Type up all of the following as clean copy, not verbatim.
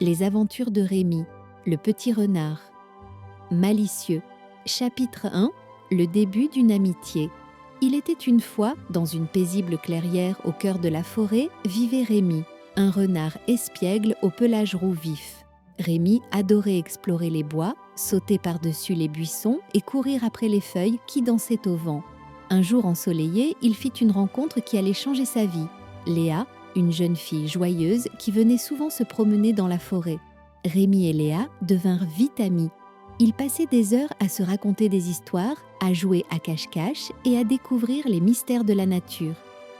Les aventures de Rémi, le petit renard. Malicieux. Chapitre 1. Le début d'une amitié. Il était une fois, dans une paisible clairière au cœur de la forêt, vivait Rémi, un renard espiègle au pelage roux vif. Rémi adorait explorer les bois, sauter par-dessus les buissons et courir après les feuilles qui dansaient au vent. Un jour ensoleillé, il fit une rencontre qui allait changer sa vie. Léa, une jeune fille joyeuse qui venait souvent se promener dans la forêt. Rémi et Léa devinrent vite amis. Ils passaient des heures à se raconter des histoires, à jouer à cache-cache et à découvrir les mystères de la nature.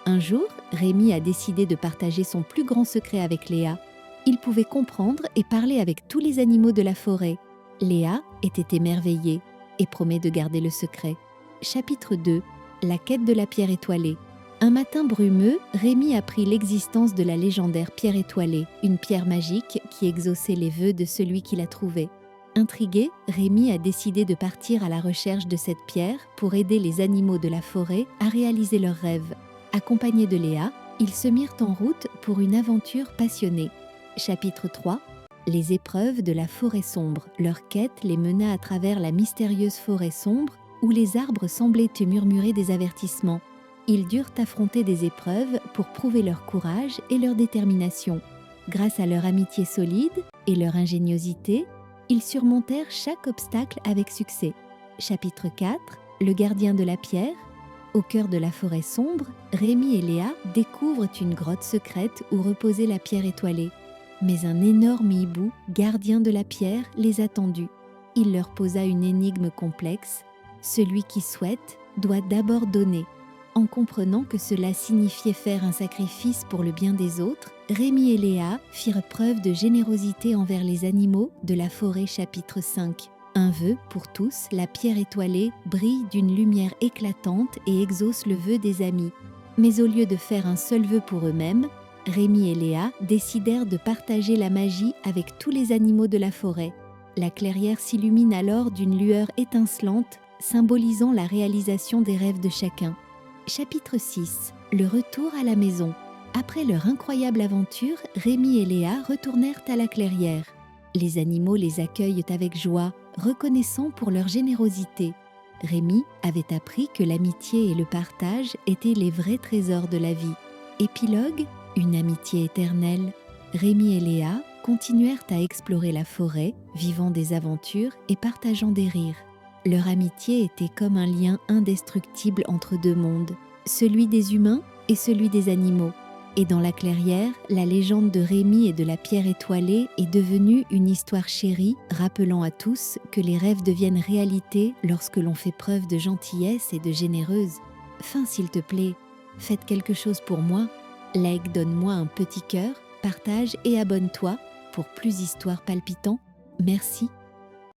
Un jour, Rémi a décidé de partager son plus grand secret avec Léa. Il pouvait comprendre et parler avec tous les animaux de la forêt. Léa était émerveillée et promet de garder le secret. Chapitre 2. La quête de la pierre étoilée. Un matin brumeux, Rémi apprit l'existence de la légendaire pierre étoilée, une pierre magique qui exauçait les vœux de celui qui la trouvait. Intrigué, Rémi a décidé de partir à la recherche de cette pierre pour aider les animaux de la forêt à réaliser leurs rêves. Accompagnés de Léa, ils se mirent en route pour une aventure passionnée. Chapitre 3. Les épreuves de la forêt sombre. Leur quête les mena à travers la mystérieuse forêt sombre où les arbres semblaient te murmurer des avertissements. Ils durent affronter des épreuves pour prouver leur courage et leur détermination. Grâce à leur amitié solide et leur ingéniosité, ils surmontèrent chaque obstacle avec succès. Chapitre 4. Le gardien de la pierre. Au cœur de la forêt sombre, Rémi et Léa découvrent une grotte secrète où reposait la pierre étoilée. Mais un énorme hibou, gardien de la pierre, les attendit. Il leur posa une énigme complexe. Celui qui souhaite doit d'abord donner. En comprenant que cela signifiait faire un sacrifice pour le bien des autres, Rémi et Léa firent preuve de générosité envers les animaux de la forêt. Chapitre 5. Un vœu pour tous, la pierre étoilée brille d'une lumière éclatante et exauce le vœu des amis. Mais au lieu de faire un seul vœu pour eux-mêmes, Rémi et Léa décidèrent de partager la magie avec tous les animaux de la forêt. La clairière s'illumine alors d'une lueur étincelante, symbolisant la réalisation des rêves de chacun. Chapitre 6. Le retour à la maison. Après leur incroyable aventure, Rémi et Léa retournèrent à la clairière. Les animaux les accueillent avec joie, reconnaissant pour leur générosité. Rémi avait appris que l'amitié et le partage étaient les vrais trésors de la vie. Épilogue, une amitié éternelle. Rémi et Léa continuèrent à explorer la forêt, vivant des aventures et partageant des rires. Leur amitié était comme un lien indestructible entre deux mondes, celui des humains et celui des animaux. Et dans la clairière, la légende de Rémi et de la pierre étoilée est devenue une histoire chérie, rappelant à tous que les rêves deviennent réalité lorsque l'on fait preuve de gentillesse et de généreuse. Fin s'il te plaît, faites quelque chose pour moi. Like, donne-moi un petit cœur, partage et abonne-toi pour plus d'histoires palpitantes. Merci.